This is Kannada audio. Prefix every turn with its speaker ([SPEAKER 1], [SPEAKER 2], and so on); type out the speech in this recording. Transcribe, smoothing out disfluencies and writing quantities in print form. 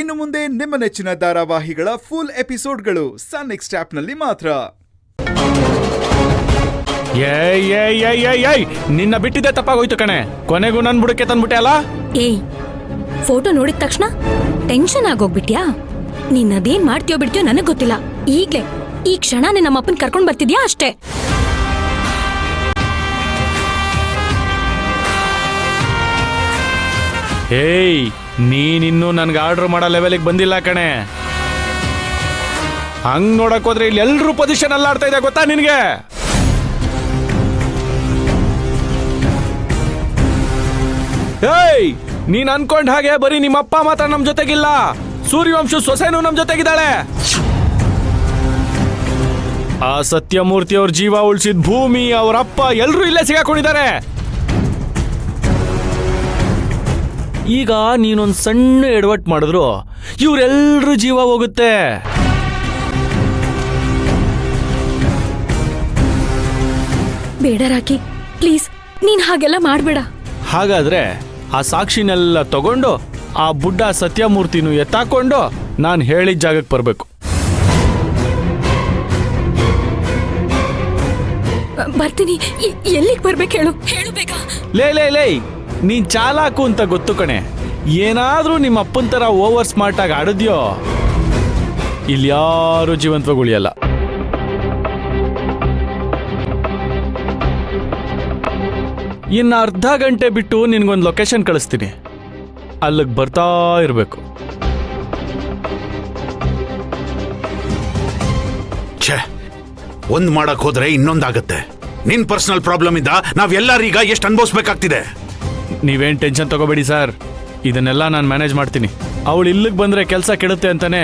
[SPEAKER 1] ಇನ್ನು ಮುಂದೆ ನಿಮ್ಮ ನೆಚ್ಚಿನ ಧಾರಾವಾಹಿಗಳ ಫುಲ್ ಎಪಿಸೋಡ್ಗಳು ಸನ್ ನೆಕ್ಸ್ಟ್ ಆಪ್ನಲ್ಲಿ ಮಾತ್ರ.
[SPEAKER 2] ನಿನ್ನ ಬಿಟ್ಟಿದ್ದೆ ತಪ್ಪಾಗೋಯ್ತು ಕಣೆ. ಕೊನೆಗೂ ನನ್ ಬುಡಕ್ಕೆ ತಂದ್ಬಿಟ್ಟೆ ಅಲ್ಲ.
[SPEAKER 3] ಏಯ್, ಫೋಟೋ ನೋಡಿದ ತಕ್ಷಣ ಟೆನ್ಷನ್ ಆಗೋಗ್ಬಿಟ್ಯಾ? ನೀನ್ ಅದೇನ್ ಮಾಡ್ತೀಯೋ ಬಿಡ್ತೀಯೋ ನನಗ್ ಗೊತ್ತಿಲ್ಲ. ಈಗ್ಲೇ ಈ ಕ್ಷಣ ನಮ್ಮ ಅಪ್ಪನ್ ಕರ್ಕೊಂಡ್ ಬರ್ತಿದ್ಯಾ ಅಷ್ಟೇ.
[SPEAKER 2] ಏಯ್, ನೀನಿನ್ನೂ ನನ್ಗೆ ಆರ್ಡರ್ ಮಾಡೋ ಲೆವೆಲ್ಗೆ ಬಂದಿಲ್ಲ ಕಣೆ. ಹಂಗ್ ನೋಡಕ್ ಹೋದ್ರೆ ಇಲ್ಲಿ ಎಲ್ರೂ ಪೊಸಿಷನ್ ಅಲ್ಲ ಆಡ್ತಾ ಇದೆ ಗೊತ್ತಾ ನಿನ್ಗೆ? ಏಯ್, ನೀನ್ ಅನ್ಕೊಂಡ್ ಹಾಗೆ ಬರೀ ನಿಮ್ಮಪ್ಪ ಮಾತ್ರ ನಮ್ ಜೊತೆಗಿಲ್ಲ, ಸೂರ್ಯವಂಶ ಸೊಸೆನೂ ನಮ್ ಜೊತೆಗಿದ್ದಾಳೆ. ಆ ಸತ್ಯಮೂರ್ತಿ ಅವ್ರ ಜೀವ ಉಳಿಸಿದ ಭೂಮಿ, ಅವರಪ್ಪ ಎಲ್ರೂ ಇಲ್ಲೇ ಸಿಗಾಕೊಂಡಿದ್ದಾರೆ. ಈಗ ನೀನೊಂದ್ ಸಣ್ಣ ಎಡವಟ್ ಮಾಡಿದ್ರು ಇವ್ರೆಲ್ರೂ ಜೀವ ಹೋಗುತ್ತೆ.
[SPEAKER 3] ಬೇಡ ರಾಕಿ, ಪ್ಲೀಸ್ ನೀನ್ ಹಾಗೆಲ್ಲ ಮಾಡ್ಬೇಡ.
[SPEAKER 2] ಹಾಗಾದ್ರೆ ಆ ಸಾಕ್ಷಿನೆಲ್ಲ ತಗೊಂಡು ಆ ಬುಡ್ಡ ಸತ್ಯಮೂರ್ತಿನೂ ಎತ್ತಾಕೊಂಡು ನಾನು ಹೇಳಿದ ಜಾಗಕ್ಕೆ ಬರ್ಬೇಕು.
[SPEAKER 3] ಬರ್ತೀನಿ. ಎಲ್ಲಿಗೆ ಬರ್ಬೇಕು ಹೇಳು ಬೇಗ.
[SPEAKER 2] ಲೇ, ನೀನ್ ಚಾಲಾಕು ಅಂತ ಗೊತ್ತು ಕಣೆ. ಏನಾದ್ರೂ ನಿಮ್ಮ ಅಪ್ಪನ ತರ ಓವರ್ ಸ್ಮಾರ್ಟ್ ಆಗಿ ಆಡಿದ್ಯೋ ಇಲ್ಯಾರು ಜೀವಂತವಾಗಿ ಉಳಿಯಲ್ಲ. ಇನ್ನು ಅರ್ಧ ಗಂಟೆ ಬಿಟ್ಟು ನಿನ್ಗೊಂದು ಲೊಕೇಶನ್ ಕಳಿಸ್ತೀನಿ, ಅಲ್ಲಿಗೆ ಬರ್ತಾ ಇರಬೇಕು.
[SPEAKER 4] ಒಂದ್ ಮಾಡಕ್ ಹೋದ್ರೆ ಇನ್ನೊಂದಾಗತ್ತೆ. ನಿನ್ ಪರ್ಸನಲ್ ಪ್ರಾಬ್ಲಮ್ ಇಂದ ನಾವೆಲ್ಲರೀಗ ಎಷ್ಟು ಅನುಭವಿಸ್ಬೇಕಾಗ್ತಿದೆ.
[SPEAKER 2] ನೀವೇನ್ ಟೆನ್ಷನ್ ತಗೋಬೇಡಿ ಸರ್, ಇದನ್ನೆಲ್ಲ ನಾನು ಮ್ಯಾನೇಜ್ ಮಾಡ್ತೀನಿ. ಅವಳು ಇಲ್ಲಿಗೆ ಬಂದ್ರೆ ಕೆಲಸ ಕೆಡುತ್ತೆ ಅಂತಾನೆ